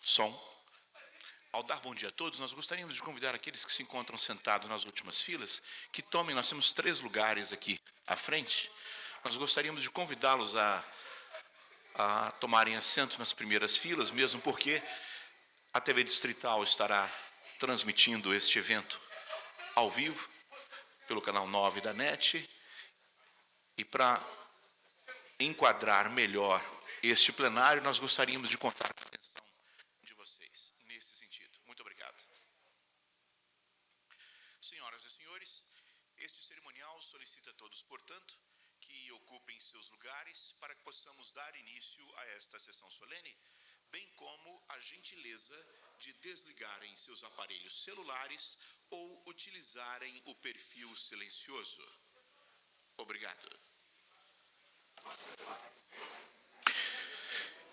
Som. Ao dar bom dia a todos, nós gostaríamos de convidar aqueles que se encontram sentados nas últimas filas, que tomem, nós temos 3 lugares aqui à frente, nós gostaríamos de convidá-los a tomarem assento nas primeiras filas, mesmo porque a TV Distrital estará transmitindo este evento ao vivo, pelo canal 9 da NET, e para enquadrar melhor este plenário, nós gostaríamos de contar com a atenção de vocês nesse sentido. Muito obrigado. Senhoras e senhores, este cerimonial solicita a todos, portanto, que ocupem seus lugares para que possamos dar início a esta sessão solene, bem como a gentileza de desligarem seus aparelhos celulares ou utilizarem o perfil silencioso. Obrigado.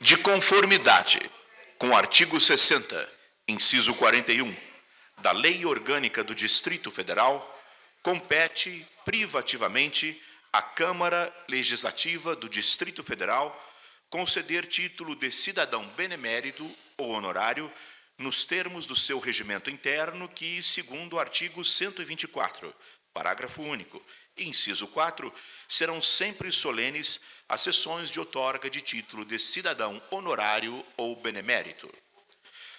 De conformidade com o artigo 60, inciso 41, da Lei Orgânica do Distrito Federal, compete privativamente à Câmara Legislativa do Distrito Federal conceder título de cidadão benemérito ou honorário nos termos do seu regimento interno que, segundo o artigo 124, parágrafo único, inciso 4, serão sempre solenes as sessões de outorga de título de cidadão honorário ou benemérito.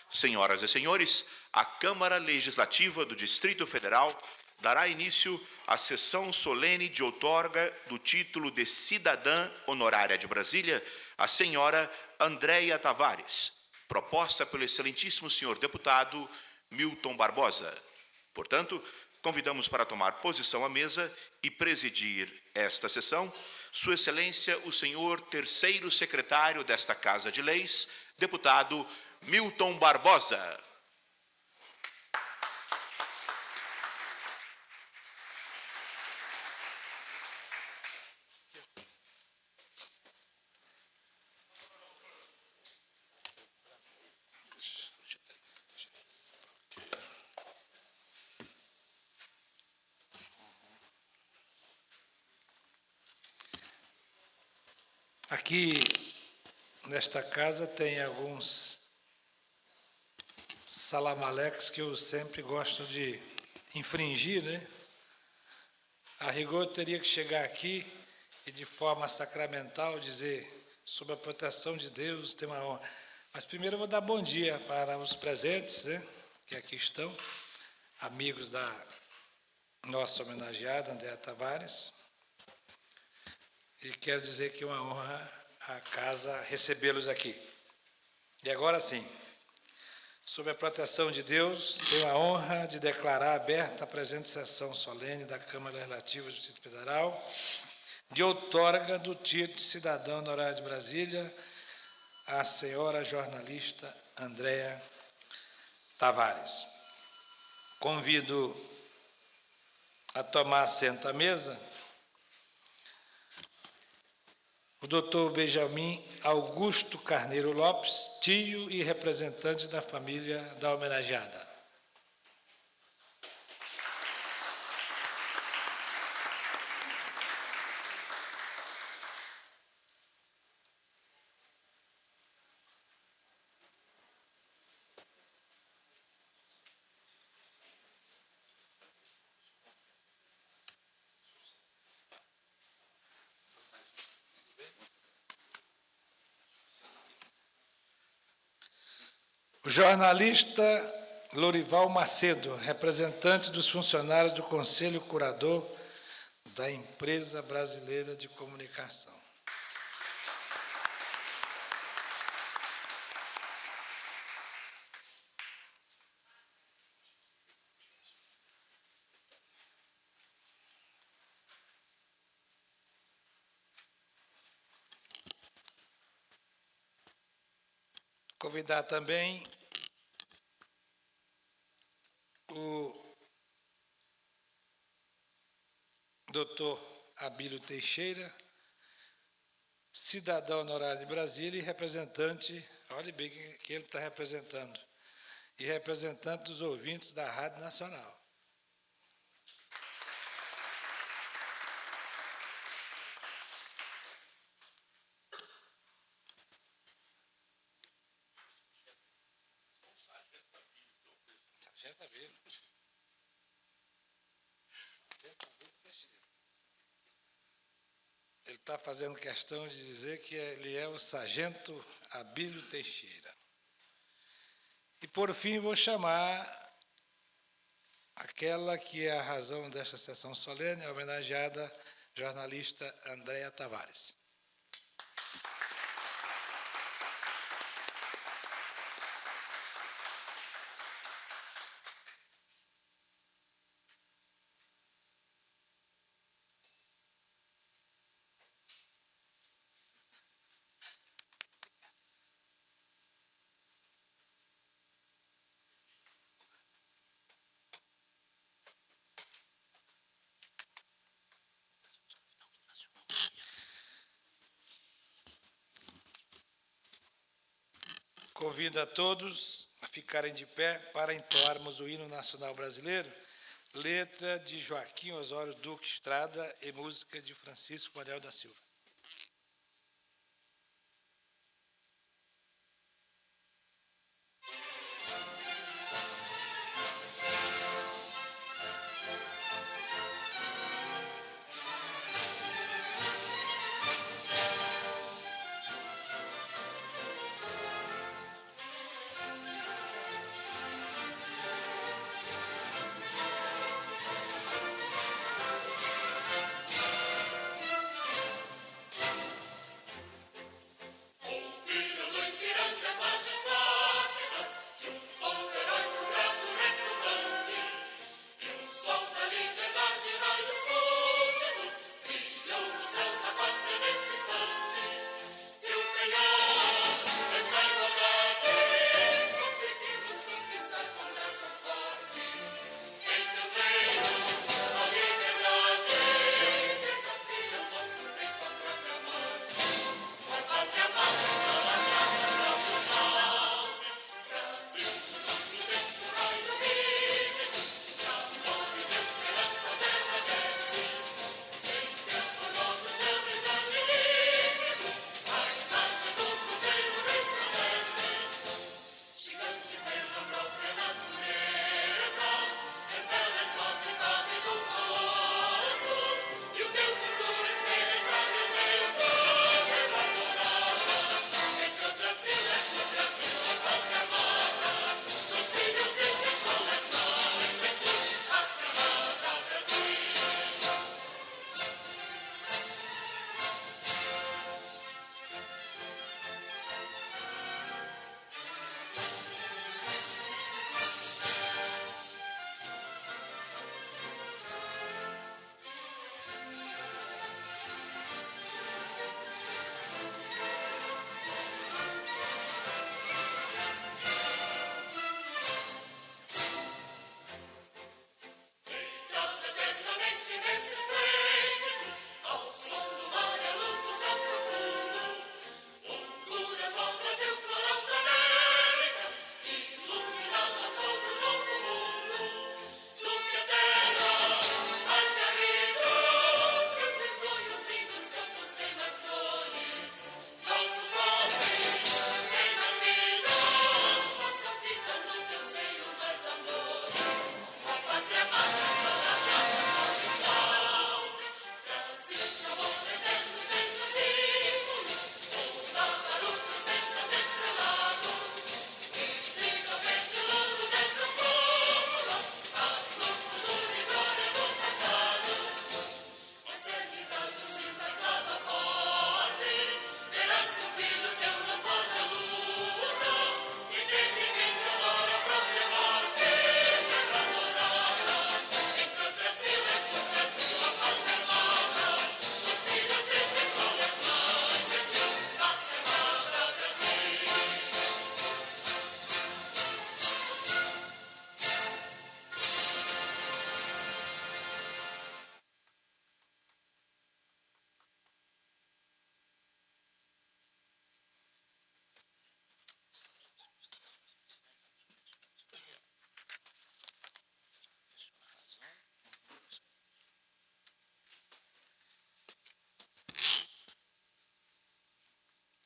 Senhoras e senhores, a Câmara Legislativa do Distrito Federal dará início à sessão solene de outorga do título de cidadã honorária de Brasília, a senhora Andréia Tavares, proposta pelo excelentíssimo senhor deputado Milton Barbosa. Portanto, convidamos para tomar posição à mesa e presidir esta sessão Sua Excelência, o senhor terceiro secretário desta Casa de Leis, deputado Milton Barbosa. Aqui, nesta casa, tem alguns salamaleques que eu sempre gosto de infringir, né? A rigor, eu teria que chegar aqui e, de forma sacramental, dizer sob a proteção de Deus, tem uma honra. Mas primeiro eu vou dar bom dia para os presentes, né, que aqui estão, amigos da nossa homenageada, Andréia Tavares. E quero dizer que é uma honra a casa recebê-los aqui. E agora sim, sob a proteção de Deus, tenho a honra de declarar aberta a presente sessão solene da Câmara Legislativa do Distrito Federal de outorga do título de cidadão honorário de Brasília à senhora jornalista Andréia Tavares. Convido a tomar assento à mesa o doutor Benjamin Augusto Carneiro Lopes, tio e representante da família da homenageada. O jornalista Lorival Macedo, representante dos funcionários do Conselho Curador da Empresa Brasileira de Comunicação. Convidar também o doutor Abílio Teixeira, cidadão honorário de Brasília e representante, olhe bem que ele está representando, e representante dos ouvintes da Rádio Nacional. Ele está fazendo questão de dizer que ele é o sargento Abílio Teixeira. E, por fim, vou chamar aquela que é a razão desta sessão solene, a homenageada jornalista Andréa Tavares. Convido a todos a ficarem de pé para entoarmos o hino nacional brasileiro, letra de Joaquim Osório Duque Estrada e música de Francisco Manuel da Silva.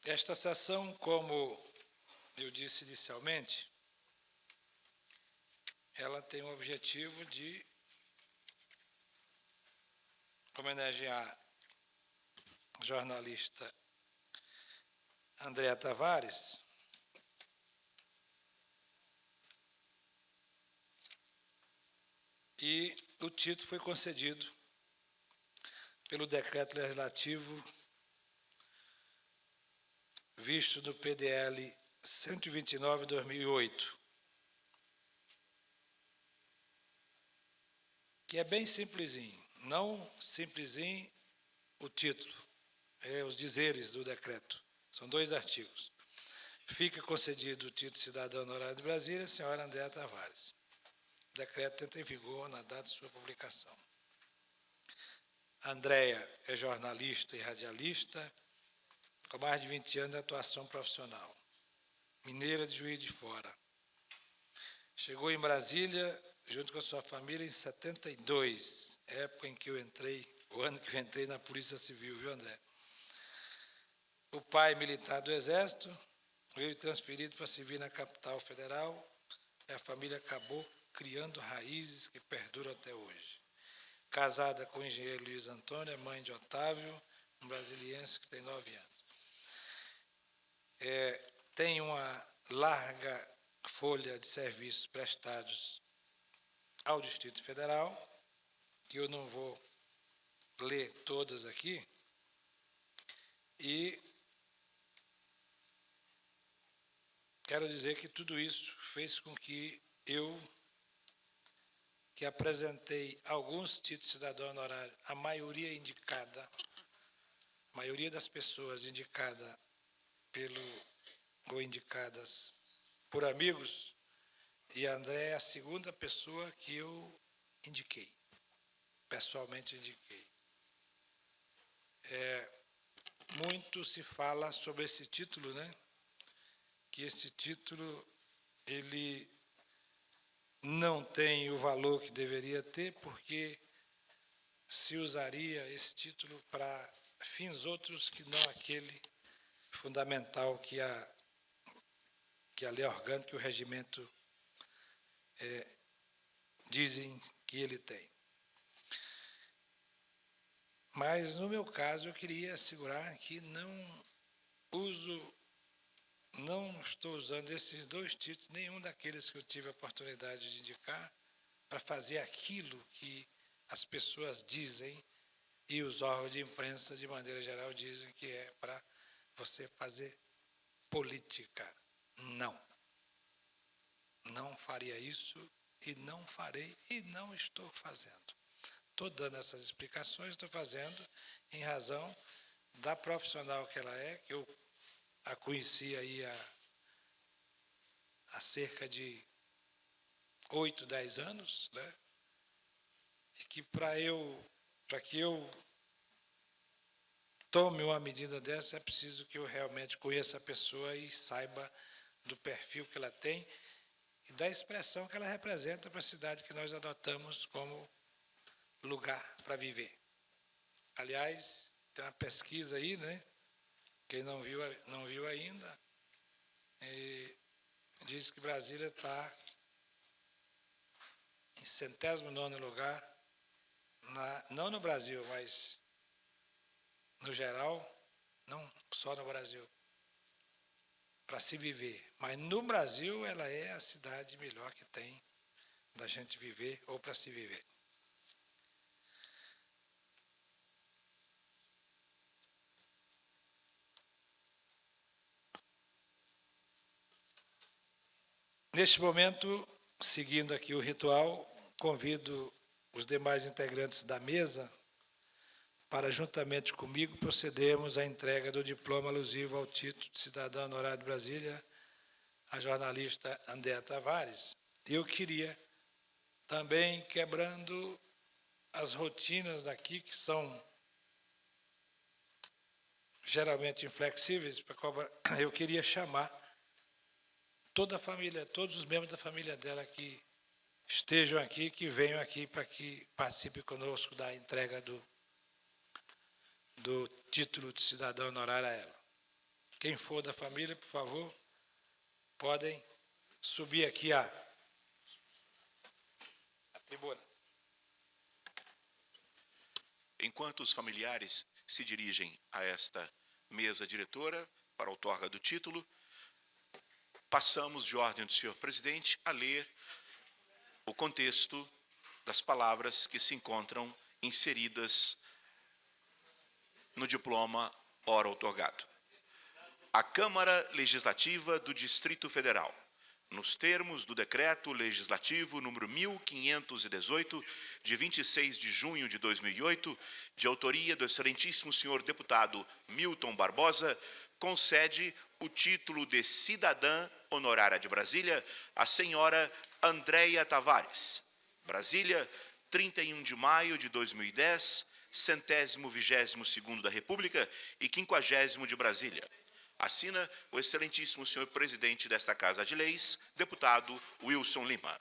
Esta sessão, como eu disse inicialmente, ela tem o objetivo de homenagear a jornalista Andréa Tavares, e o título foi concedido pelo decreto legislativo visto no PDL 129/2008, que é bem simplesinho, não simplesinho o título, os dizeres do decreto, são 2 artigos. Fica concedido o título de cidadã honorária de Brasília, senhora Andréa Tavares. O decreto entra em vigor na data de sua publicação. Andréa é jornalista e radialista, com mais de 20 anos de atuação profissional, mineira de Juiz de Fora. Chegou em Brasília, junto com a sua família, em 72, época em que eu entrei, o ano que eu entrei na Polícia Civil, viu, André? O pai, militar do Exército, veio transferido para servir na capital federal, e a família acabou criando raízes que perduram até hoje. Casada com o engenheiro Luiz Antônio, é mãe de Otávio, um brasiliense que tem 9 anos. Tem uma larga folha de serviços prestados ao Distrito Federal, que eu não vou ler todas aqui, e quero dizer que tudo isso fez com que eu, que apresentei alguns títulos de cidadão honorário, a maioria indicada, a maioria das pessoas indicada ou indicadas por amigos, e a André é a segunda pessoa que eu indiquei, pessoalmente indiquei. Muito se fala sobre esse título, né? Que esse título, ele não tem o valor que deveria ter, porque se usaria esse título para fins outros que não aquele fundamental que a lei orgânica e o regimento dizem que ele tem. Mas, no meu caso, eu queria assegurar que não estou usando esses 2 títulos, nenhum daqueles que eu tive a oportunidade de indicar, para fazer aquilo que as pessoas dizem e os órgãos de imprensa, de maneira geral, dizem que é para você fazer política. Não. Não faria isso e não farei e não estou fazendo. Estou dando essas explicações, estou fazendo em razão da profissional que ela é, que eu a conheci aí há cerca de 8, 10 anos, né? E que para que eu tome uma medida dessa, é preciso que eu realmente conheça a pessoa e saiba do perfil que ela tem e da expressão que ela representa para a cidade que nós adotamos como lugar para viver. Aliás, tem uma pesquisa aí, né? Quem não viu ainda, diz que Brasília está em 109º lugar, não no Brasil, mas no geral, não só no Brasil, para se viver. Mas no Brasil ela é a cidade melhor que tem da gente viver ou para se viver. Neste momento, seguindo aqui o ritual, convido os demais integrantes da mesa para, juntamente comigo, procedermos à entrega do diploma alusivo ao título de cidadã honorária de Brasília, a jornalista Andréa Tavares. Eu queria também, quebrando as rotinas daqui, que são geralmente inflexíveis, eu queria chamar toda a família, todos os membros da família dela que estejam aqui, que venham aqui para que participe conosco da entrega do título de cidadão honorário a ela. Quem for da família, por favor, podem subir aqui Tribuna. Enquanto os familiares se dirigem a esta mesa diretora para a outorga do título, passamos, de ordem do senhor presidente, a ler o contexto das palavras que se encontram inseridas no diploma ora outorgado. A Câmara Legislativa do Distrito Federal, nos termos do Decreto Legislativo número 1518, de 26 de junho de 2008, de autoria do excelentíssimo senhor deputado Milton Barbosa, concede o título de cidadã honorária de Brasília à senhora Andréia Tavares. Brasília, 31 de maio de 2010, 122º da República e 50º de Brasília. Assina o excelentíssimo senhor presidente desta Casa de Leis, deputado Wilson Lima.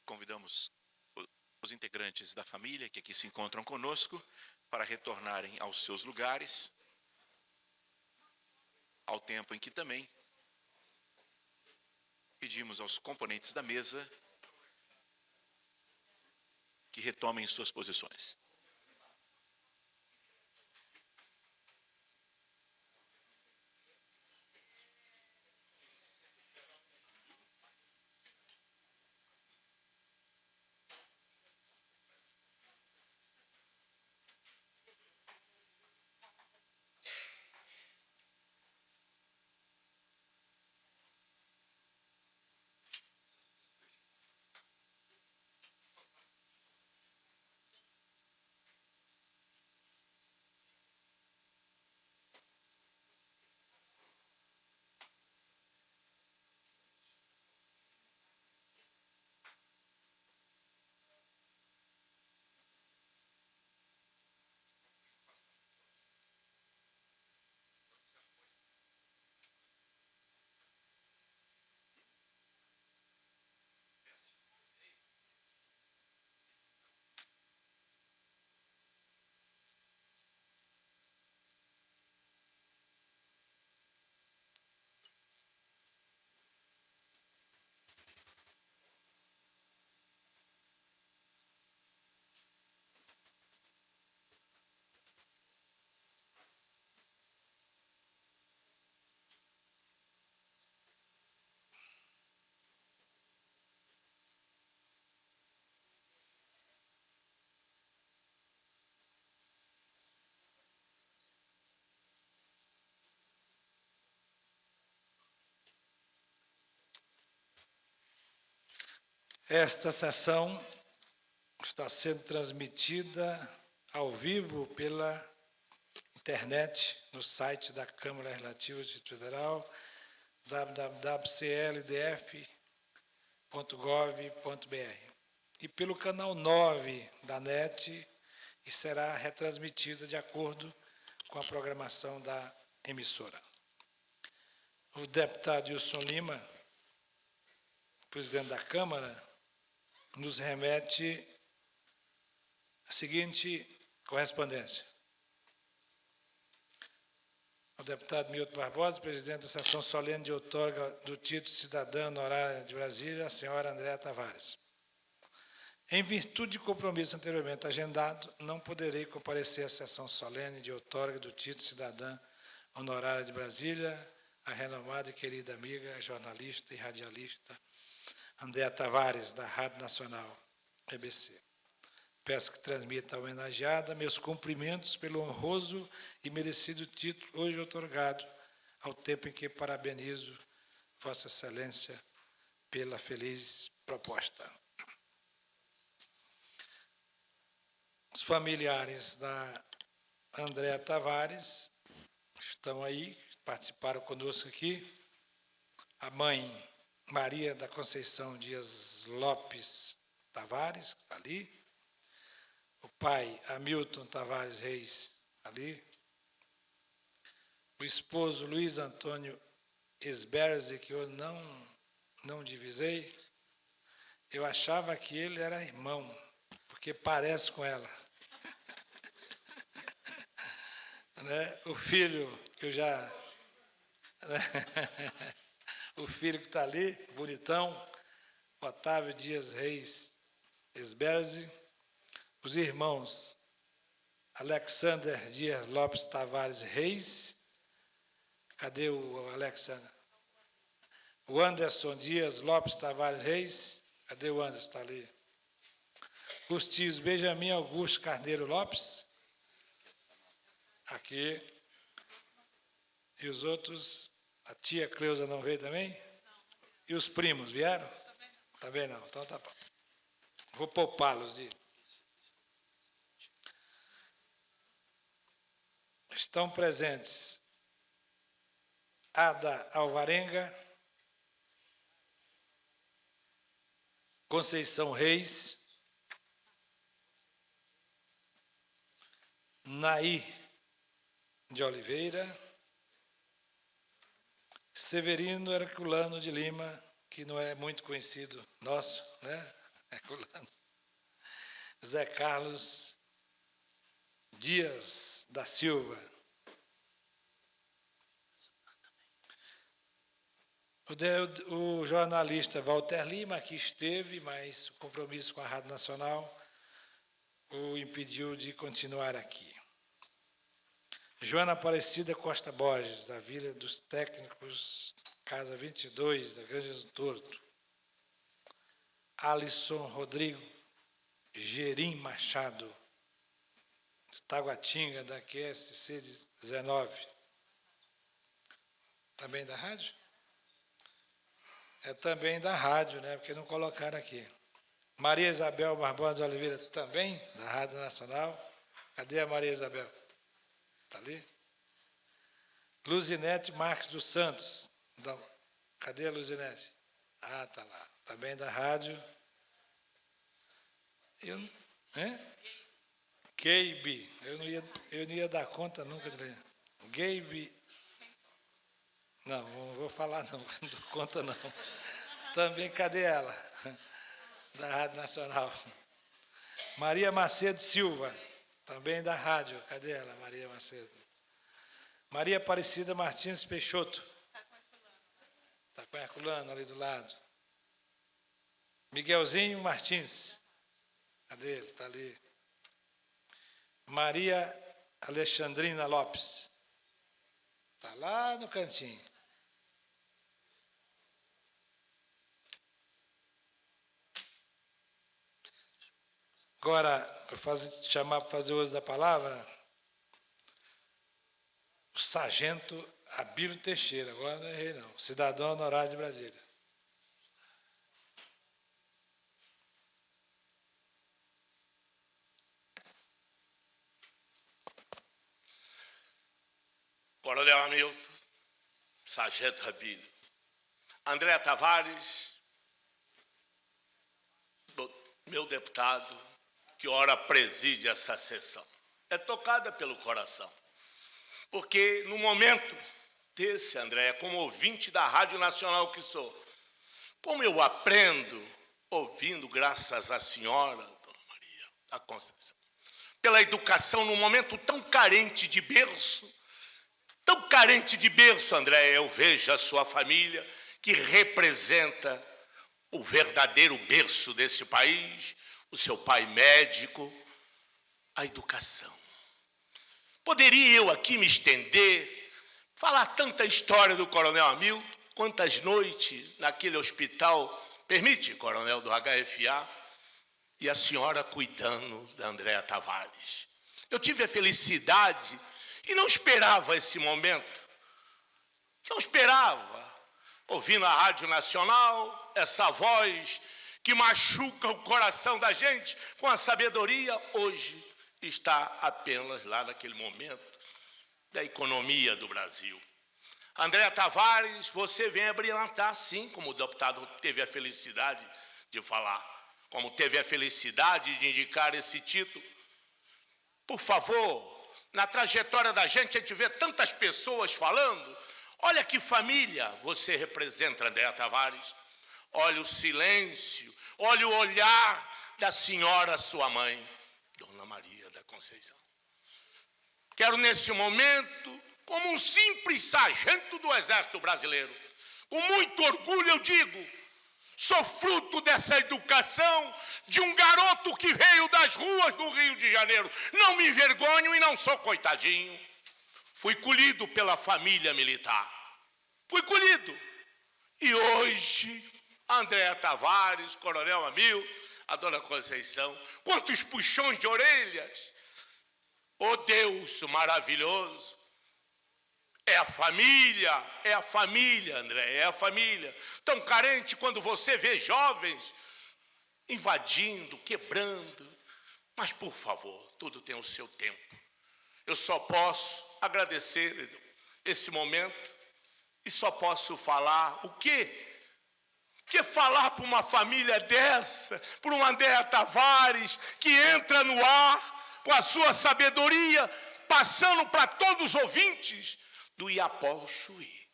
Convidamos os integrantes da família que aqui se encontram conosco para retornarem aos seus lugares, ao tempo em que também pedimos aos componentes da mesa que retomem suas posições. Esta sessão está sendo transmitida ao vivo pela internet, no site da Câmara Legislativa do Distrito Federal, www.cldf.gov.br, e pelo canal 9 da NET, e será retransmitida de acordo com a programação da emissora. O deputado Wilson Lima, presidente da Câmara, nos remete a seguinte correspondência. O deputado Milton Barbosa, presidente da sessão solene de outorga do título de cidadã honorária de Brasília, a senhora Andréa Tavares. Em virtude de compromisso anteriormente agendado, não poderei comparecer à sessão solene de outorga do título de cidadã honorária de Brasília, a renomada e querida amiga, jornalista e radialista Andréa Tavares, da Rádio Nacional, EBC. Peço que transmita à homenageada meus cumprimentos pelo honroso e merecido título hoje outorgado, ao tempo em que parabenizo Vossa Excelência pela feliz proposta. Os familiares da Andréa Tavares estão aí, participaram conosco aqui. A mãe Maria da Conceição Dias Lopes Tavares, que está ali. O pai Hamilton Tavares Reis, ali. O esposo Luiz Antônio Esberze, que eu não divisei. Eu achava que ele era irmão, porque parece com ela. Né? O filho que eu já... O filho que está ali, bonitão, Otávio Dias Reis Esberze. Os irmãos Alexander Dias Lopes Tavares Reis. Cadê o Alexander? O Anderson Dias Lopes Tavares Reis. Cadê o Anderson? Está ali. Os tios Benjamin Augusto Carneiro Lopes. Aqui. E os outros, a tia Cleusa não veio também? E os primos vieram? Também não. Então tá bom. Vou poupá-los de... Estão presentes Ada Alvarenga, Conceição Reis, Naí de Oliveira, Severino Herculano de Lima, que não é muito conhecido nosso, né? Herculano. José Carlos Dias da Silva. O jornalista Walter Lima aqui esteve, mas o compromisso com a Rádio Nacional o impediu de continuar aqui. Joana Aparecida Costa Borges, da Vila dos Técnicos, Casa 22, da Granja do Torto. Alisson Rodrigo Gerim Machado, de Taguatinga, da QSC 19. Também da rádio? É também da rádio, né? Porque não colocaram aqui. Maria Isabel Barbosa de Oliveira, também da Rádio Nacional. Cadê a Maria Isabel? Está ali? Luzinete Marques dos Santos. Então, cadê a Luzinete? Ah, está lá. Também da rádio. Gabe. Eu não ia dar conta nunca de ler. Gabe. Não vou falar não dou conta não. Também, cadê ela? Da Rádio Nacional. Maria Macedo Silva, também da rádio. Cadê ela, Maria Macedo? Maria Aparecida Martins Peixoto. Está com Herculano ali do lado. Miguelzinho Martins. Cadê ele? Está ali. Maria Alexandrina Lopes. Está lá no cantinho. Agora, eu chamar para fazer uso da palavra, o sargento Abílio Teixeira, agora não errei não, cidadão honorário de Brasília. Coronel Hamilton, Sargento Abílio, André Tavares, meu deputado, que ora preside essa sessão. É tocada pelo coração, porque no momento desse, André, como ouvinte da Rádio Nacional que sou, como eu aprendo ouvindo, graças à senhora, Dona Maria da Conceição, pela educação num momento tão carente de berço, André, eu vejo a sua família, que representa o verdadeiro berço desse país, o seu pai médico, a educação. Poderia eu aqui me estender, falar tanta história do Coronel Hamilton, quantas noites naquele hospital, permite, Coronel, do HFA, e a senhora cuidando da Andréa Tavares. Eu tive a felicidade e não esperava esse momento. Não esperava, ouvindo a Rádio Nacional, essa voz que machuca o coração da gente com a sabedoria, hoje está apenas lá naquele momento da economia do Brasil. Andréa Tavares, você vem a brilhantar, sim, como o deputado teve a felicidade de falar, como teve a felicidade de indicar esse título. Por favor, na trajetória da gente, a gente vê tantas pessoas falando. Olha que família você representa, Andréa Tavares. Olha o silêncio, olha o olhar da senhora, sua mãe, Dona Maria da Conceição. Quero, nesse momento, como um simples sargento do Exército Brasileiro, com muito orgulho eu digo, sou fruto dessa educação de um garoto que veio das ruas do Rio de Janeiro. Não me envergonho e não sou coitadinho. Fui colhido pela família militar. Fui colhido. E hoje, Andréa Tavares, Coronel Hamilton, a Dona Conceição, quantos puxões de orelhas. Oh Deus maravilhoso. É a família, André, é a família. Tão carente quando você vê jovens invadindo, quebrando. Mas, por favor, tudo tem o seu tempo. Eu só posso agradecer esse momento e só posso falar o quê? Que falar para uma família dessa, para uma Andréa Tavares, que entra no ar com a sua sabedoria, passando para todos os ouvintes do Iapó ao Chuí.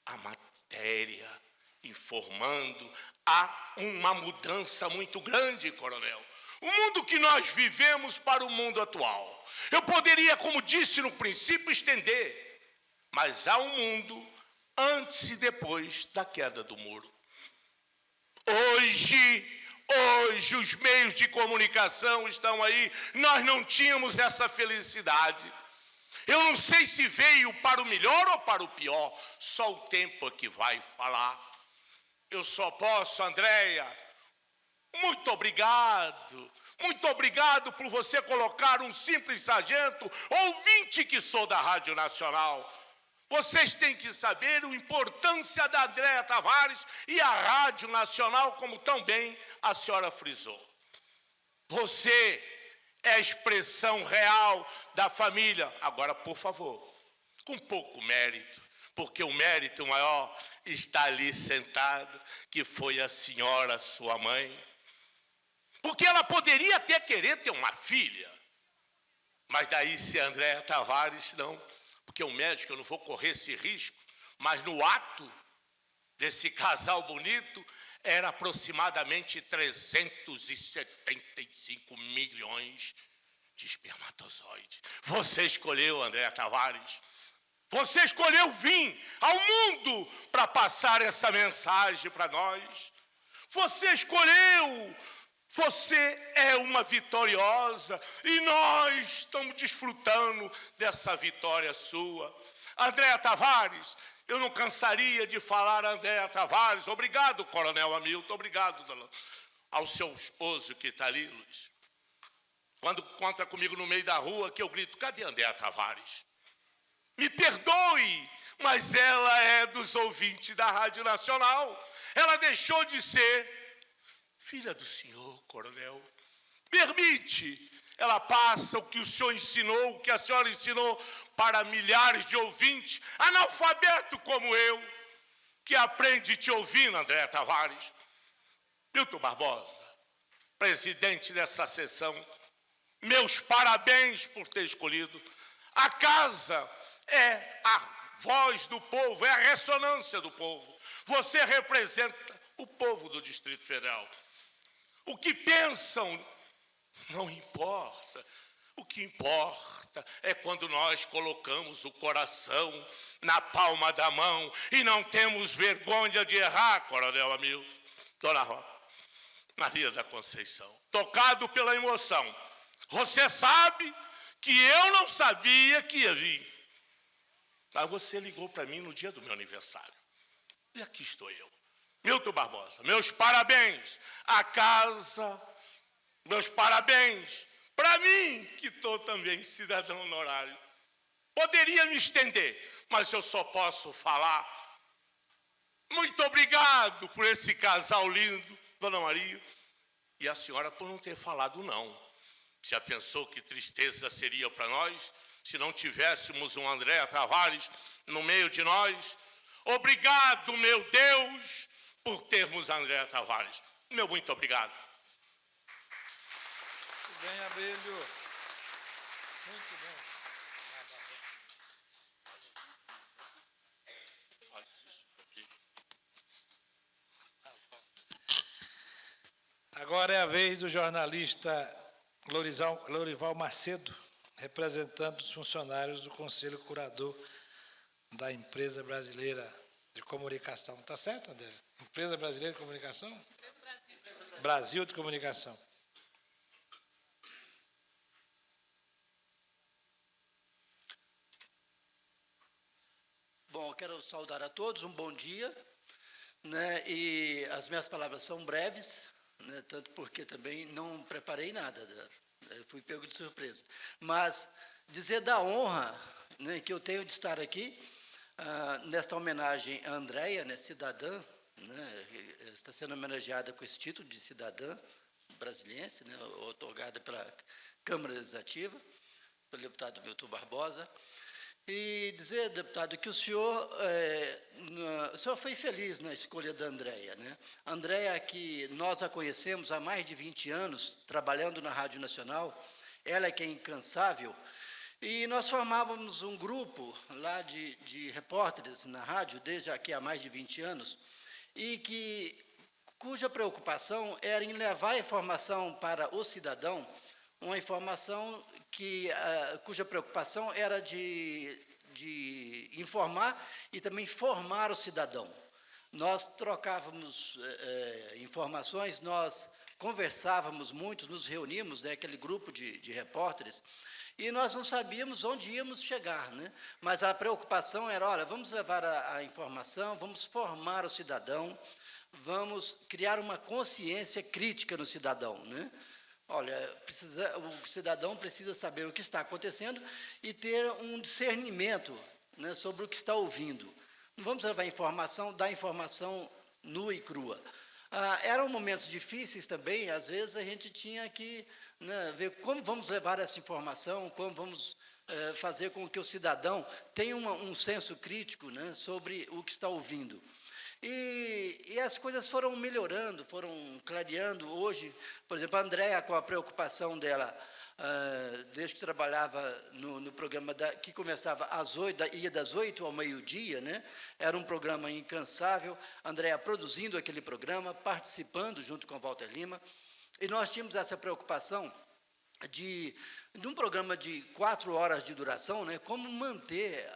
A matéria informando, há uma mudança muito grande, Coronel. O mundo que nós vivemos para o mundo atual. Eu poderia, como disse no princípio, estender, mas há um mundo antes e depois da queda do muro. Hoje os meios de comunicação estão aí, nós não tínhamos essa felicidade. Eu não sei se veio para o melhor ou para o pior, só o tempo é que vai falar. Eu só posso, Andréia, muito obrigado por você colocar um simples sargento, ouvinte que sou da Rádio Nacional. Vocês têm que saber a importância da Andréa Tavares e a Rádio Nacional, como tão bem a senhora frisou. Você é a expressão real da família. Agora, por favor, com pouco mérito, porque o mérito maior está ali sentado, que foi a senhora, sua mãe. Porque ela poderia até querer ter uma filha, mas daí se Andréa Tavares não, porque o médico, eu não vou correr esse risco, mas no ato desse casal bonito, era aproximadamente 375 milhões de espermatozoides. Você escolheu, Andréa Tavares, você escolheu vir ao mundo para passar essa mensagem para nós. Você escolheu, você é uma vitoriosa e nós estamos desfrutando dessa vitória sua. Andréa Tavares, eu não cansaria de falar, Andréa Tavares. Obrigado, Coronel Hamilton, obrigado ao seu esposo que está ali, Luiz. Quando encontra comigo no meio da rua, que eu grito, cadê Andréa Tavares? Me perdoe, mas ela é dos ouvintes da Rádio Nacional. Ela deixou de ser filha do senhor, Coronel, Permite, ela passa o que o senhor ensinou, o que a senhora ensinou para milhares de ouvintes, analfabeto como eu, que aprende te ouvindo, Andréa Tavares. Milton Barbosa, presidente dessa sessão, meus parabéns por ter escolhido. A casa é a voz do povo, é a ressonância do povo. Você representa o povo do Distrito Federal. O que pensam não importa. O que importa é quando nós colocamos o coração na palma da mão e não temos vergonha de errar, Coronel Hamilton. Dona Maria da Conceição, tocado pela emoção, você sabe que eu não sabia que ia vir. Mas você ligou para mim no dia do meu aniversário. E aqui estou eu. Milton Barbosa, meus parabéns à casa, meus parabéns para mim, que estou também cidadão honorário. Poderia me estender, mas eu só posso falar. Muito obrigado por esse casal lindo, Dona Maria, e a senhora por não ter falado não. Já pensou que tristeza seria para nós se não tivéssemos um Andréa Tavares no meio de nós? Obrigado, meu Deus, por termos Andréa Tavares. Meu muito obrigado. Muito bem, Abelho. Muito bem. Agora é a vez do jornalista Lorival Macedo, representando os funcionários do Conselho Curador da Empresa Brasileira de Comunicação. Está certo, André? Empresa Brasileira de Comunicação? Empresa Brasil. Brasil de Comunicação. Bom, quero saudar a todos, um bom dia, né? E as minhas palavras são breves, né? Tanto porque também não preparei nada, né? Fui pego de surpresa. Mas dizer da honra, né, que eu tenho de estar aqui, nesta homenagem à Andréia, né, cidadã, né, está sendo homenageada com esse título de cidadã brasiliense, né, otorgada pela Câmara Legislativa, pelo deputado Milton Barbosa. E dizer, deputado, que o senhor foi feliz na escolha da Andréia, né? A Andréia, que nós a conhecemos há mais de 20 anos, trabalhando na Rádio Nacional, ela que é incansável, e nós formávamos um grupo lá de repórteres na rádio, desde aqui há mais de 20 anos, e cuja preocupação era em levar a informação para o cidadão, uma informação cuja preocupação era de informar e também formar o cidadão. Nós trocávamos informações, nós conversávamos muito, nos reuníamos, né, aquele grupo de repórteres, e nós não sabíamos onde íamos chegar, né? Mas a preocupação era, olha, vamos levar a informação, vamos formar o cidadão, vamos criar uma consciência crítica no cidadão, né? Olha, o cidadão precisa saber o que está acontecendo e ter um discernimento, né, sobre o que está ouvindo. Não vamos levar informação, dar informação nua e crua. Eram momentos difíceis também, às vezes a gente tinha que, né, ver como vamos levar essa informação, como vamos fazer com que o cidadão tenha um senso crítico, né, sobre o que está ouvindo. E as coisas foram melhorando, foram clareando. Hoje, por exemplo, a Andréa, com a preocupação dela, desde que trabalhava no programa que começava às 8, ia das 8 ao meio-dia, né? Era um programa incansável, a Andréa produzindo aquele programa, participando junto com o Walter Lima, e nós tínhamos essa preocupação de um programa de 4 horas de duração, né, como manter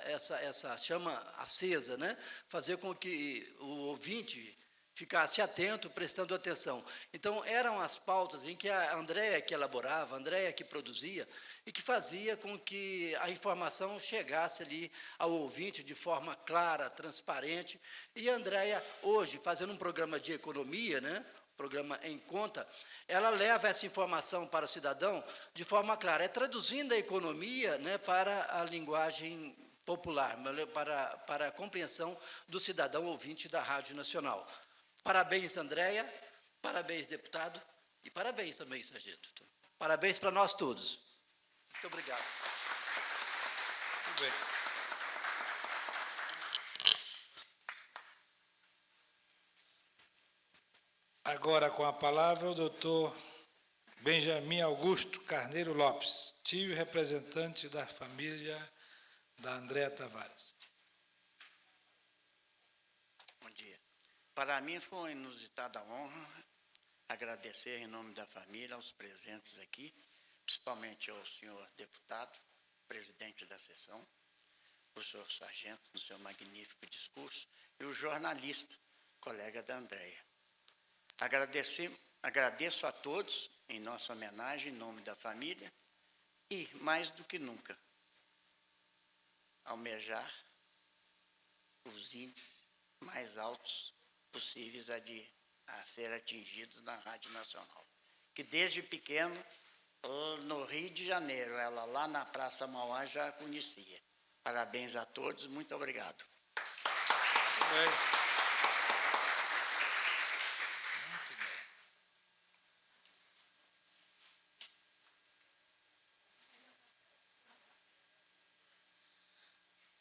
essa chama acesa, né, fazer com que o ouvinte ficasse atento, prestando atenção. Então, eram as pautas em que a Andréa que elaborava, a Andréa que produzia, e que fazia com que a informação chegasse ali ao ouvinte de forma clara, transparente. E a Andréa, hoje, fazendo um programa de economia, né, programa Em Conta, ela leva essa informação para o cidadão de forma clara, traduzindo a economia, né, para a linguagem popular, para a compreensão do cidadão ouvinte da Rádio Nacional. Parabéns, Andréa, parabéns, deputado, E parabéns também, sargento. Parabéns para nós todos. Muito obrigado. Muito bem. Agora, com a palavra, o doutor Benjamin Augusto Carneiro Lopes, tio e representante da família da Andréa Tavares. Bom dia. Para mim foi uma inusitada honra agradecer em nome da família aos presentes aqui, principalmente ao senhor deputado, presidente da sessão, o senhor sargento, no seu magnífico discurso, e o jornalista, colega da Andréa. Agradeço a todos em nossa homenagem, em nome da família, e, mais do que nunca, almejar os índices mais altos possíveis a ser atingidos na Rádio Nacional. Que desde pequeno, no Rio de Janeiro, ela lá na Praça Mauá já a conhecia. Parabéns a todos, muito obrigado. Muito bem. Muito bem.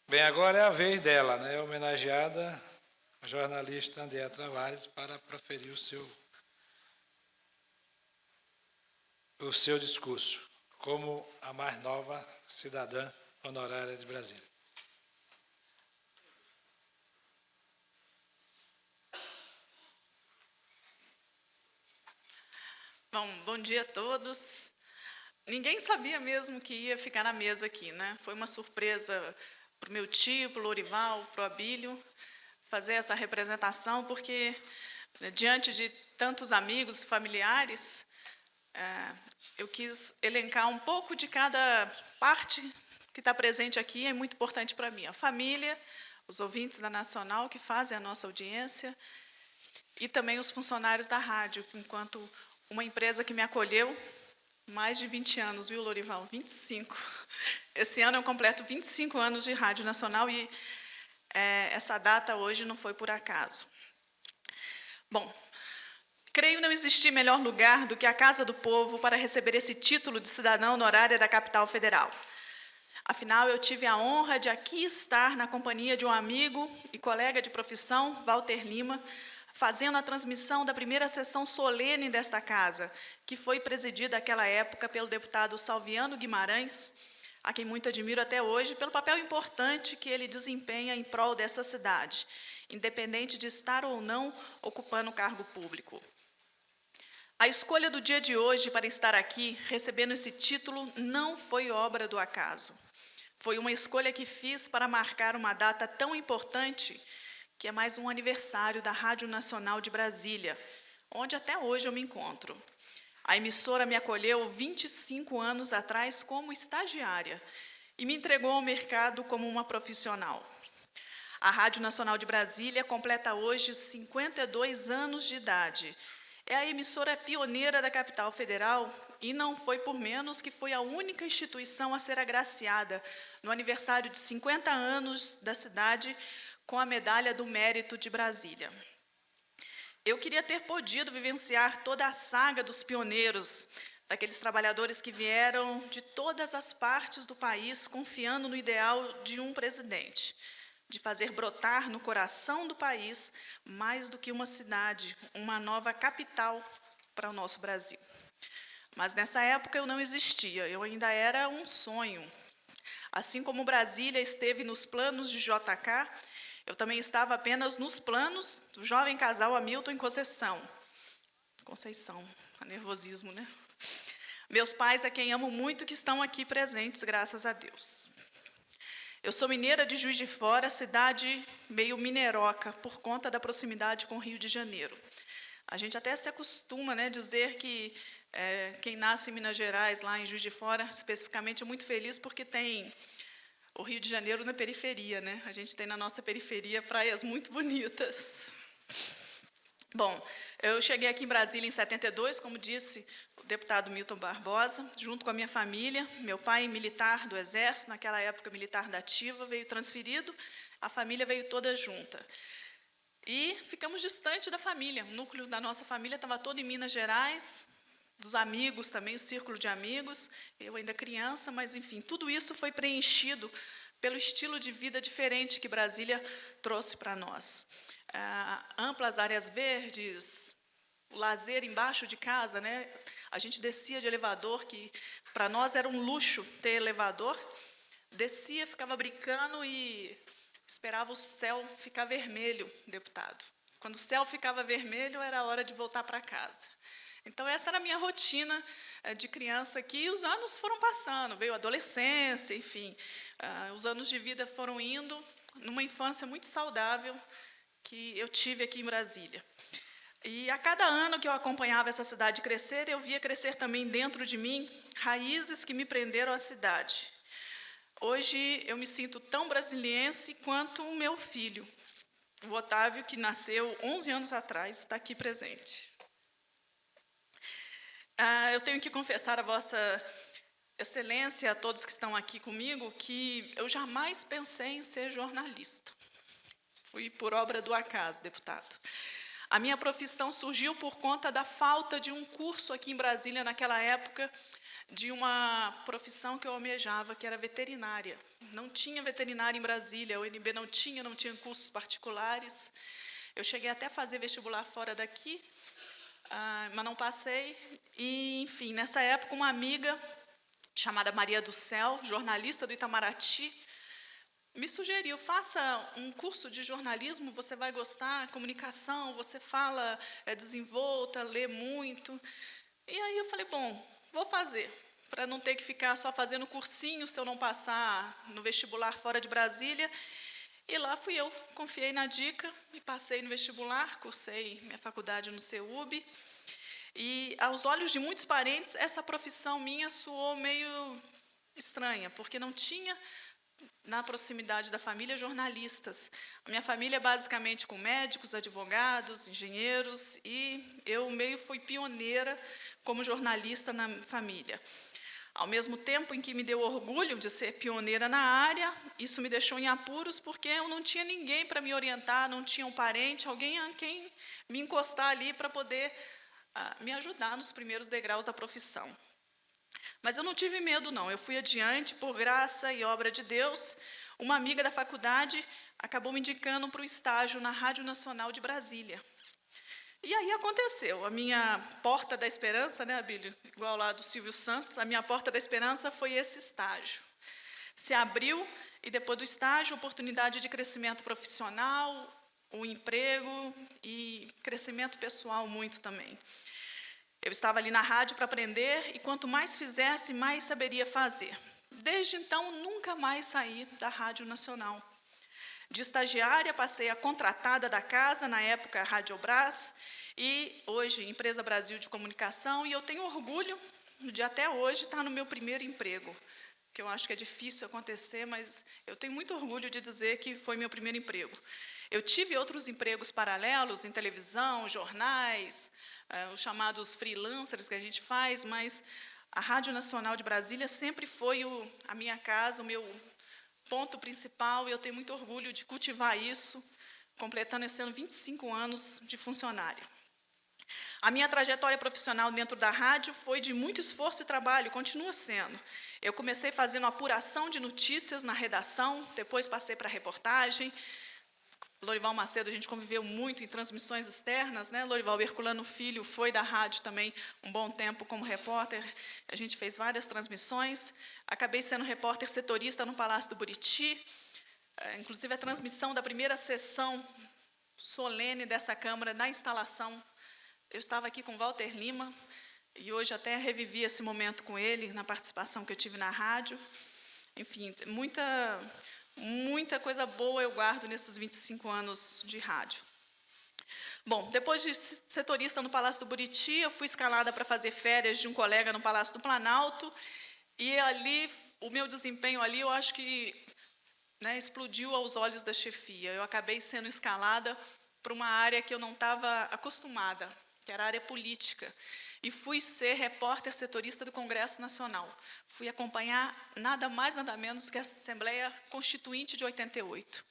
Bem, agora é a vez dela, né? Homenageada a jornalista Andréa Tavares para proferir o seu discurso, como a mais nova cidadã honorária de Brasília. Bom dia a todos. Ninguém sabia mesmo que ia ficar na mesa aqui, né? Foi uma surpresa para o meu tio, para o Lorival, para o Abílio, fazer essa representação, porque diante de tantos amigos e familiares, eu quis elencar um pouco de cada parte que está presente aqui, é muito importante para mim. A família, os ouvintes da Nacional que fazem a nossa audiência e também os funcionários da rádio, enquanto uma empresa que me acolheu mais de 20 anos, viu, Lorival? 25. Esse ano eu completo 25 anos de Rádio Nacional e essa data hoje não foi por acaso. Bom, creio não existir melhor lugar do que a Casa do Povo para receber esse título de cidadã honorária da capital federal. Afinal, eu tive a honra de aqui estar na companhia de um amigo e colega de profissão, Walter Lima, fazendo a transmissão da primeira sessão solene desta casa, que foi presidida naquela época pelo deputado Salviano Guimarães, a quem muito admiro até hoje, pelo papel importante que ele desempenha em prol dessa cidade, independente de estar ou não ocupando cargo público. A escolha do dia de hoje para estar aqui, recebendo esse título, não foi obra do acaso. Foi uma escolha que fiz para marcar uma data tão importante, que é mais um aniversário da Rádio Nacional de Brasília, onde até hoje eu me encontro. A emissora me acolheu 25 anos atrás como estagiária e me entregou ao mercado como uma profissional. A Rádio Nacional de Brasília completa hoje 52 anos de idade. É a emissora pioneira da capital federal e não foi por menos que foi a única instituição a ser agraciada no aniversário de 50 anos da cidade com a Medalha do Mérito de Brasília. Eu queria ter podido vivenciar toda a saga dos pioneiros, daqueles trabalhadores que vieram de todas as partes do país confiando no ideal de um presidente, de fazer brotar no coração do país mais do que uma cidade, uma nova capital para o nosso Brasil. Mas nessa época eu não existia, eu ainda era um sonho. Assim como Brasília esteve nos planos de JK, eu também estava apenas nos planos do jovem casal Hamilton e Conceição, nervosismo, né? Meus pais, a quem amo muito, que estão aqui presentes, graças a Deus. Eu sou mineira de Juiz de Fora, cidade meio mineiroca, por conta da proximidade com o Rio de Janeiro. A gente até se acostuma, né, dizer que quem nasce em Minas Gerais, lá em Juiz de Fora, especificamente, é muito feliz porque tem o Rio de Janeiro na periferia, né? A gente tem na nossa periferia praias muito bonitas. Bom, eu cheguei aqui em Brasília em 72, como disse o deputado Milton Barbosa, junto com a minha família. Meu pai, militar do Exército, naquela época militar da ativa, veio transferido, a família veio toda junta. E ficamos distante da família. O núcleo da nossa família estava todo em Minas Gerais, dos amigos também, o círculo de amigos, eu ainda criança, mas, enfim, tudo isso foi preenchido pelo estilo de vida diferente que Brasília trouxe para nós. Amplas áreas verdes, o lazer embaixo de casa, né? A gente descia de elevador, que para nós era um luxo ter elevador, descia, ficava brincando e esperava o céu ficar vermelho, deputado. Quando o céu ficava vermelho, era a hora de voltar para casa. Então, essa era a minha rotina de criança aqui, e os anos foram passando, veio a adolescência, enfim, os anos de vida foram indo, numa infância muito saudável que eu tive aqui em Brasília. E a cada ano que eu acompanhava essa cidade crescer, eu via crescer também dentro de mim raízes que me prenderam à cidade. Hoje eu me sinto tão brasiliense quanto o meu filho, o Otávio, que nasceu 11 anos atrás, está aqui presente. Eu tenho que confessar a Vossa Excelência, a todos que estão aqui comigo, que eu jamais pensei em ser jornalista. Fui por obra do acaso, deputado. A minha profissão surgiu por conta da falta de um curso aqui em Brasília, naquela época, de uma profissão que eu almejava, que era veterinária. Não tinha veterinária em Brasília, a UNB não tinha cursos particulares. Eu cheguei até a fazer vestibular fora daqui, mas não passei. E, enfim, nessa época, uma amiga chamada Maria do Céu, jornalista do Itamaraty, me sugeriu: faça um curso de jornalismo, você vai gostar, comunicação, você fala, desenvolta, lê muito. E aí eu falei, bom, vou fazer, para não ter que ficar só fazendo cursinho se eu não passar no vestibular fora de Brasília. E lá fui eu, confiei na dica e passei no vestibular, cursei minha faculdade no CEUB. E, aos olhos de muitos parentes, essa profissão minha soou meio estranha, porque não tinha na proximidade da família jornalistas. A minha família é basicamente com médicos, advogados, engenheiros, e eu meio fui pioneira como jornalista na família. Ao mesmo tempo em que me deu orgulho de ser pioneira na área, isso me deixou em apuros, porque eu não tinha ninguém para me orientar, não tinha um parente, alguém a quem me encostar ali para poder me ajudar nos primeiros degraus da profissão. Mas eu não tive medo, não. Eu fui adiante, por graça e obra de Deus. Uma amiga da faculdade acabou me indicando para o estágio na Rádio Nacional de Brasília. E aí aconteceu. A minha porta da esperança, né, Abílio? Igual lá do Silvio Santos, a minha porta da esperança foi esse estágio. Se abriu, e depois do estágio, oportunidade de crescimento profissional, o emprego e crescimento pessoal muito também. Eu estava ali na rádio para aprender, e quanto mais fizesse, mais saberia fazer. Desde então, nunca mais saí da Rádio Nacional. De estagiária, passei a contratada da casa, na época a Radiobras, e hoje Empresa Brasil de Comunicação, e eu tenho orgulho de até hoje estar no meu primeiro emprego, que eu acho que é difícil acontecer, mas eu tenho muito orgulho de dizer que foi meu primeiro emprego. Eu tive outros empregos paralelos, em televisão, jornais, os chamados freelancers que a gente faz, mas a Rádio Nacional de Brasília sempre foi a minha casa, o meu ponto principal, e eu tenho muito orgulho de cultivar isso, completando esse ano 25 anos de funcionária. A minha trajetória profissional dentro da rádio foi de muito esforço e trabalho, continua sendo. Eu comecei fazendo apuração de notícias na redação, depois passei para a reportagem. Lorival Macedo, a gente conviveu muito em transmissões externas, né? Lorival Herculano Filho foi da rádio também um bom tempo como repórter, a gente fez várias transmissões, acabei sendo repórter setorista no Palácio do Buriti, inclusive a transmissão da primeira sessão solene dessa Câmara, na instalação, eu estava aqui com Walter Lima, e hoje até revivi esse momento com ele, na participação que eu tive na rádio. Enfim, muita coisa boa eu guardo nesses 25 anos de rádio. Bom, depois de setorista no Palácio do Buriti, eu fui escalada para fazer férias de um colega no Palácio do Planalto, e ali, o meu desempenho ali, eu acho que explodiu aos olhos da chefia. Eu acabei sendo escalada para uma área que eu não estava acostumada, que era a área política. E fui ser repórter setorista do Congresso Nacional. Fui acompanhar nada mais, nada menos que a Assembleia Constituinte de 88.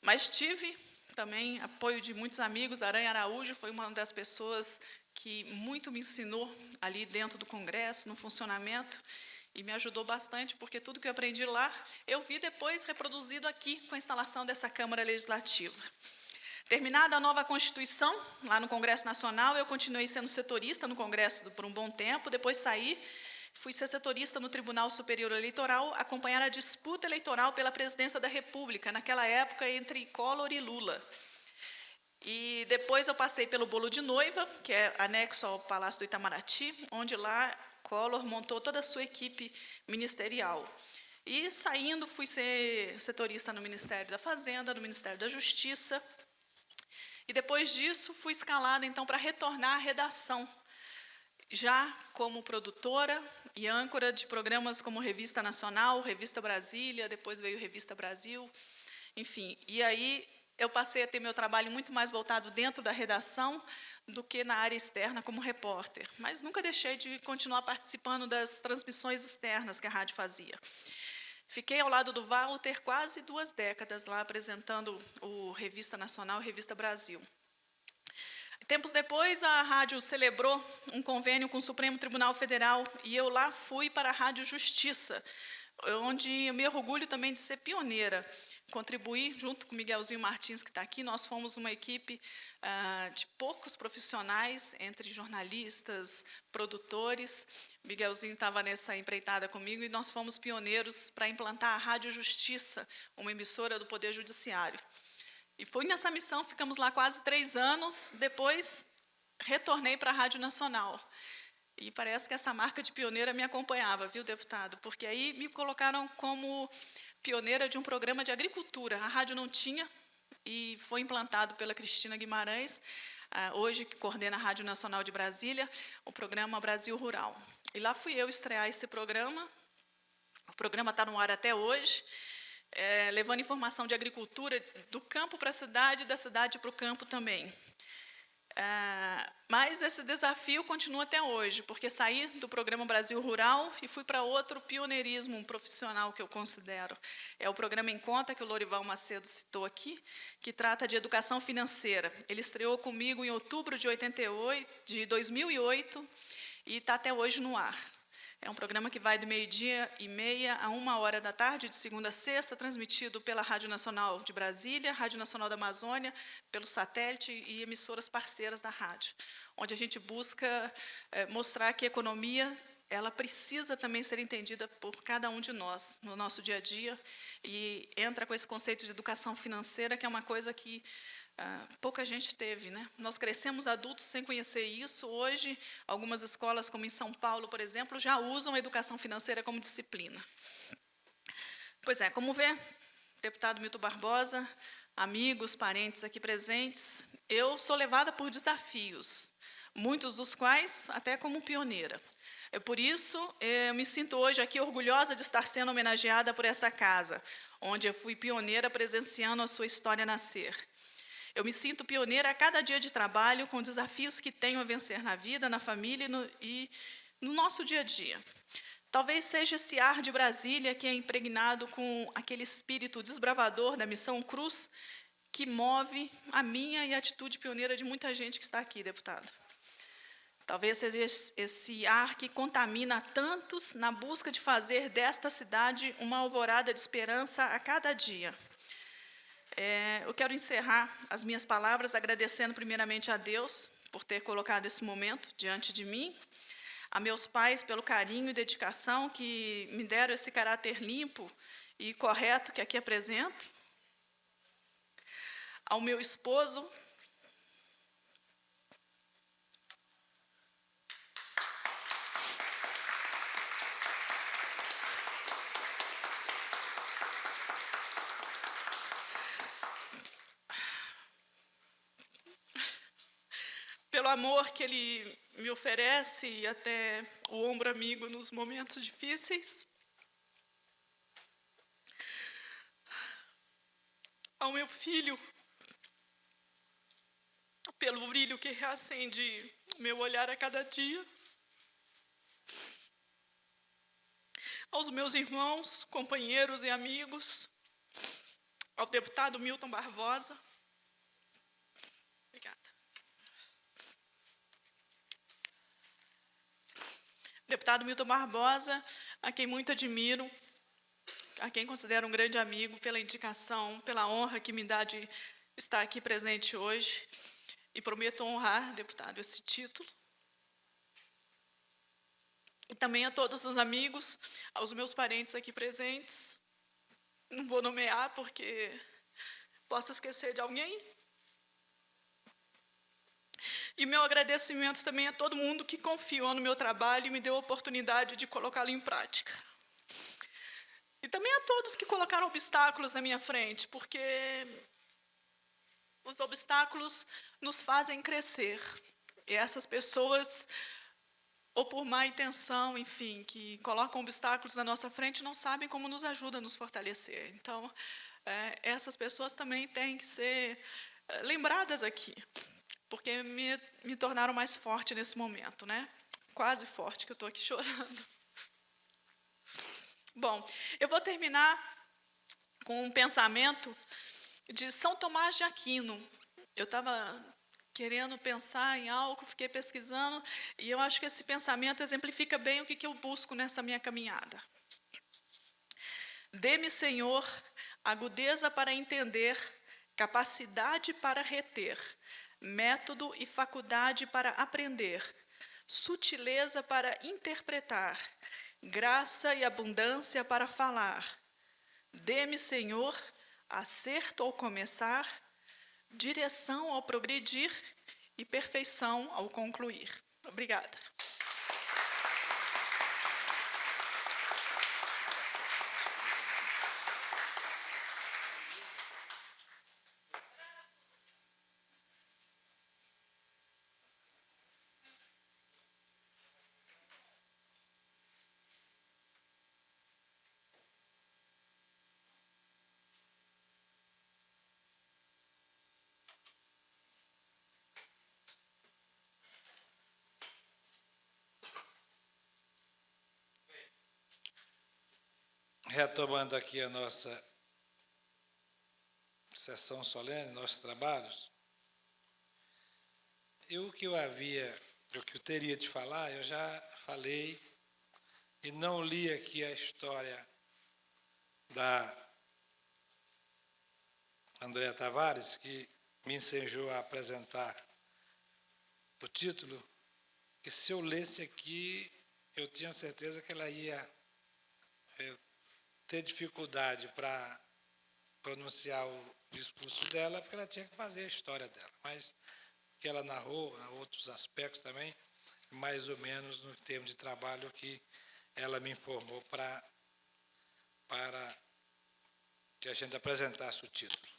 Mas tive também apoio de muitos amigos. Aranha Araújo foi uma das pessoas que muito me ensinou ali dentro do Congresso, no funcionamento, e me ajudou bastante, porque tudo que eu aprendi lá, eu vi depois reproduzido aqui com a instalação dessa Câmara Legislativa. Terminada a nova Constituição, lá no Congresso Nacional, eu continuei sendo setorista no Congresso por um bom tempo, depois saí, fui ser setorista no Tribunal Superior Eleitoral, acompanhar a disputa eleitoral pela presidência da República, naquela época entre Collor e Lula. E depois eu passei pelo bolo de noiva, que é anexo ao Palácio do Itamaraty, onde lá Collor montou toda a sua equipe ministerial. E saindo, fui ser setorista no Ministério da Fazenda, no Ministério da Justiça. E depois disso, fui escalada, então, para retornar à redação, já como produtora e âncora de programas como Revista Nacional, Revista Brasília, depois veio Revista Brasil, enfim. E aí eu passei a ter meu trabalho muito mais voltado dentro da redação do que na área externa como repórter. Mas nunca deixei de continuar participando das transmissões externas que a rádio fazia. Fiquei ao lado do Walter quase 2 décadas lá, apresentando o Revista Nacional e Revista Brasil. Tempos depois, a rádio celebrou um convênio com o Supremo Tribunal Federal e eu lá fui para a Rádio Justiça, onde eu me orgulho também de ser pioneira. Contribuí, junto com o Miguelzinho Martins, que está aqui, nós fomos uma equipe de poucos profissionais, entre jornalistas, produtores. Miguelzinho estava nessa empreitada comigo e nós fomos pioneiros para implantar a Rádio Justiça, uma emissora do Poder Judiciário. E fui nessa missão, ficamos lá quase 3 anos, depois retornei para a Rádio Nacional. E parece que essa marca de pioneira me acompanhava, viu, deputado? Porque aí me colocaram como pioneira de um programa de agricultura. A rádio não tinha e foi implantado pela Cristina Guimarães, hoje que coordena a Rádio Nacional de Brasília, o programa Brasil Rural. E lá fui eu estrear esse programa. O programa está no ar até hoje, levando informação de agricultura do campo para a cidade e da cidade para o campo também. Mas esse desafio continua até hoje, porque saí do programa Brasil Rural e fui para outro pioneirismo profissional que eu considero. É o programa Em Conta, que o Lorival Macedo citou aqui, que trata de educação financeira. Ele estreou comigo em outubro de 2008 e está até hoje no ar. É um programa que vai do 12h30 a 1h da tarde, de segunda a sexta, transmitido pela Rádio Nacional de Brasília, Rádio Nacional da Amazônia, pelo satélite e emissoras parceiras da rádio, onde a gente busca mostrar que a economia ela precisa também ser entendida por cada um de nós, no nosso dia a dia, e entra com esse conceito de educação financeira, que é uma coisa que pouca gente teve, né? Nós crescemos adultos sem conhecer isso. Hoje, algumas escolas, como em São Paulo, por exemplo, já usam a educação financeira como disciplina. Pois é, como vê, deputado Milton Barbosa, amigos, parentes aqui presentes, eu sou levada por desafios, muitos dos quais até como pioneira. Por isso, eu me sinto hoje aqui orgulhosa de estar sendo homenageada por essa casa, onde eu fui pioneira presenciando a sua história nascer. Eu me sinto pioneira a cada dia de trabalho, com desafios que tenho a vencer na vida, na família e no nosso dia a dia. Talvez seja esse ar de Brasília que é impregnado com aquele espírito desbravador da Missão Cruz que move a minha e a atitude pioneira de muita gente que está aqui, deputado. Talvez seja esse ar que contamina tantos na busca de fazer desta cidade uma alvorada de esperança a cada dia. Eu quero encerrar as minhas palavras agradecendo primeiramente a Deus por ter colocado esse momento diante de mim, a meus pais pelo carinho e dedicação que me deram esse caráter limpo e correto que aqui apresento, ao meu esposo, pelo amor que ele me oferece e até o ombro amigo nos momentos difíceis. Ao meu filho, pelo brilho que reacende meu olhar a cada dia. Aos meus irmãos, companheiros e amigos, ao deputado Milton Barbosa, deputado Milton Barbosa, a quem muito admiro, a quem considero um grande amigo, pela indicação, pela honra que me dá de estar aqui presente hoje, e prometo honrar, deputado, esse título. E também a todos os amigos, aos meus parentes aqui presentes. Não vou nomear porque posso esquecer de alguém. E meu agradecimento também a todo mundo que confiou no meu trabalho e me deu a oportunidade de colocá-lo em prática. E também a todos que colocaram obstáculos na minha frente, porque os obstáculos nos fazem crescer. E essas pessoas, ou por má intenção, enfim, que colocam obstáculos na nossa frente, não sabem como nos ajuda a nos fortalecer. Então, essas pessoas também têm que ser lembradas aqui, porque me tornaram mais forte nesse momento, né? Quase forte, que eu estou aqui chorando. Bom, eu vou terminar com um pensamento de São Tomás de Aquino. Eu estava querendo pensar em algo, fiquei pesquisando, e eu acho que esse pensamento exemplifica bem o que eu busco nessa minha caminhada. Dê-me, Senhor, agudeza para entender, capacidade para reter, método e faculdade para aprender, sutileza para interpretar, graça e abundância para falar. Dê-me, Senhor, acerto ao começar, direção ao progredir e perfeição ao concluir. Obrigada. Retomando aqui a nossa sessão solene, nossos trabalhos, o que eu teria de falar, eu já falei, e não li aqui a história da Andréa Tavares, que me ensejou a apresentar o título, que se eu lesse aqui, eu tinha certeza que ela ia ter dificuldade para pronunciar o discurso dela, porque ela tinha que fazer a história dela. Mas que ela narrou, outros aspectos também, mais ou menos no termo de trabalho que ela me informou para que a gente apresentasse o título.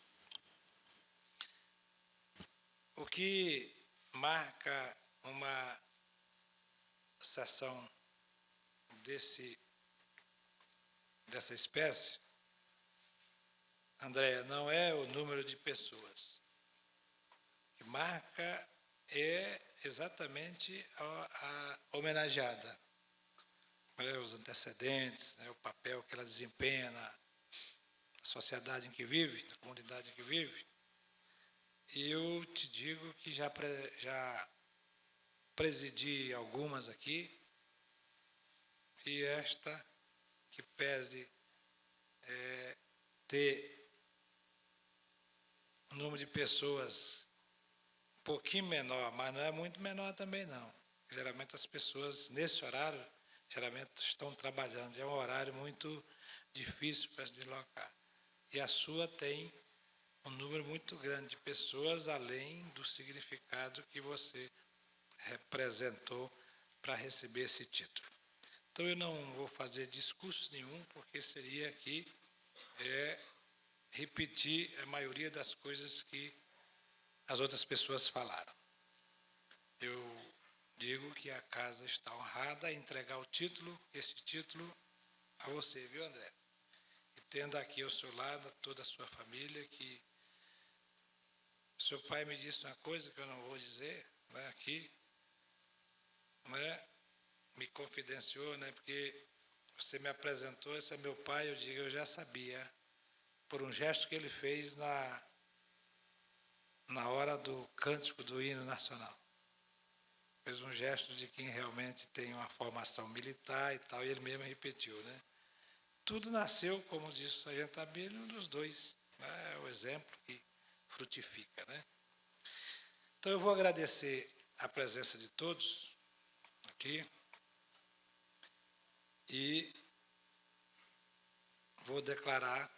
O que marca uma sessão dessa espécie, Andréa, não é o número de pessoas. O que marca é exatamente a homenageada, os antecedentes, o papel que ela desempenha na sociedade em que vive, na comunidade em que vive. E eu te digo que já presidi algumas aqui, e esta, que pese ter um número de pessoas um pouquinho menor, mas não é muito menor também não. Geralmente as pessoas, nesse horário, geralmente estão trabalhando. É um horário muito difícil para se deslocar. E a sua tem um número muito grande de pessoas, além do significado que você representou para receber esse título. Então, eu não vou fazer discurso nenhum, porque seria aqui repetir a maioria das coisas que as outras pessoas falaram. Eu digo que a casa está honrada a entregar esse título a você, viu, André? E tendo aqui ao seu lado toda a sua família, que seu pai me disse uma coisa que eu não vou dizer, aqui, me confidenciou, porque você me apresentou, esse é meu pai, eu digo, eu já sabia, por um gesto que ele fez na hora do cântico do hino nacional. fez um gesto de quem realmente tem uma formação militar e tal, e ele mesmo repetiu, né? Tudo nasceu, como disse o sargento Abílio, dos dois, né? É o exemplo que frutifica, né? Então eu vou agradecer a presença de todos aqui e vou declarar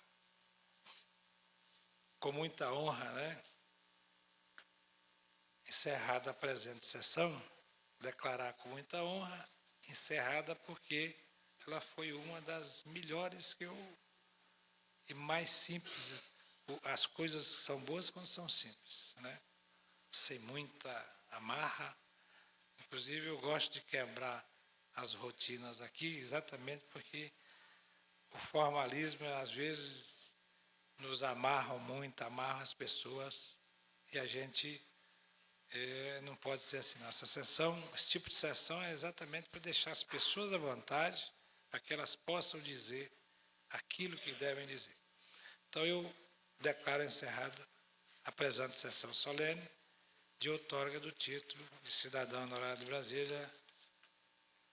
com muita honra, né? Encerrada a presente sessão, declarar com muita honra, encerrada porque ela foi uma das melhores e mais simples. As coisas são boas quando são simples, né? Sem muita amarra. Inclusive, eu gosto de quebrar as rotinas aqui, exatamente porque o formalismo, às vezes, nos amarra muito, amarra as pessoas, e a gente não pode ser assim. Nossa sessão, esse tipo de sessão é exatamente para deixar as pessoas à vontade, para que elas possam dizer aquilo que devem dizer. Então, eu declaro encerrada a presente sessão solene de outorga do título de cidadão honorário de Brasília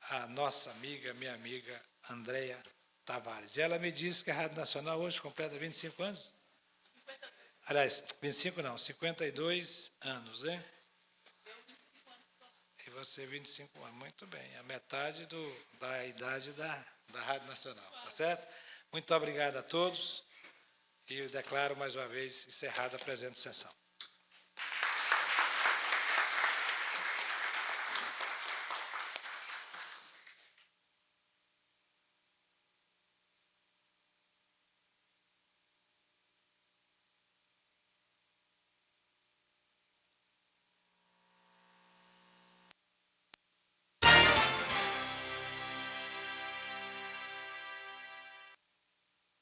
a nossa amiga, minha amiga, Andréia Tavares. E ela me disse que a Rádio Nacional hoje completa 25 anos? 52. Aliás, 25 não, 52 anos, né? E você 25 anos, muito bem, a metade da idade da Rádio Nacional, tá certo? Muito obrigado a todos e eu declaro mais uma vez encerrada a presente sessão.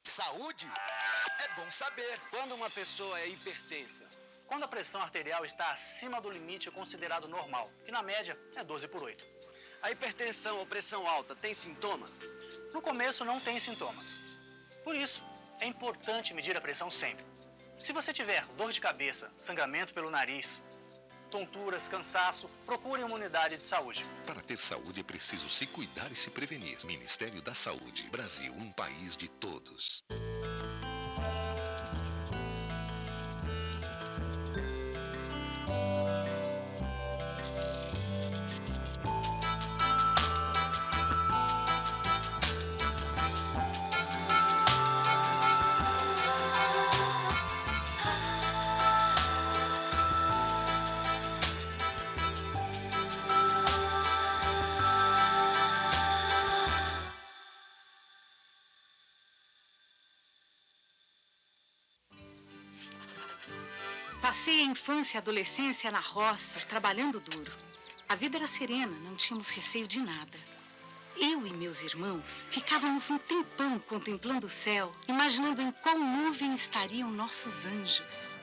Saúde é bom saber. Quando uma pessoa é hipertensa? Quando a pressão arterial está acima do limite considerado normal, que na média é 12/8. A hipertensão ou pressão alta tem sintomas? No começo não tem sintomas. Por isso, é importante medir a pressão sempre. Se você tiver dor de cabeça, sangramento pelo nariz, tonturas, cansaço, procure uma unidade de saúde. Para ter saúde é preciso se cuidar e se prevenir. Ministério da Saúde. Brasil, um país de todos. Passei a infância e a adolescência na roça, trabalhando duro. A vida era serena, não tínhamos receio de nada. Eu e meus irmãos ficávamos um tempão contemplando o céu, imaginando em qual nuvem estariam nossos anjos.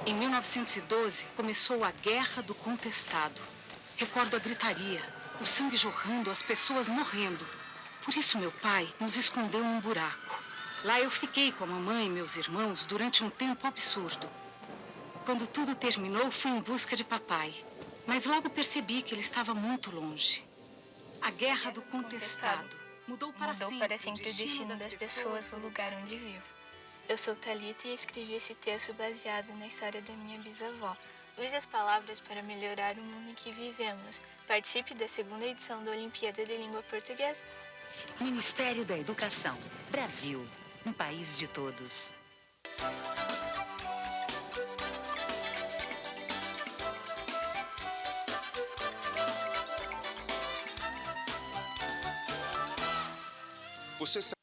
Em 1912, começou a Guerra do Contestado. Recordo a gritaria, o sangue jorrando, as pessoas morrendo. Por isso meu pai nos escondeu num buraco. Lá eu fiquei com a mamãe e meus irmãos durante um tempo absurdo. Quando tudo terminou, fui em busca de papai. Mas logo percebi que ele estava muito longe. A Guerra do Contestado mudou para sempre o destino das pessoas, o lugar onde vivo. Eu sou Thalita e escrevi esse texto baseado na história da minha bisavó. Use as palavras para melhorar o mundo em que vivemos. Participe da 2ª edição da Olimpíada de Língua Portuguesa. Ministério da Educação. Brasil, um país de todos. Você sabe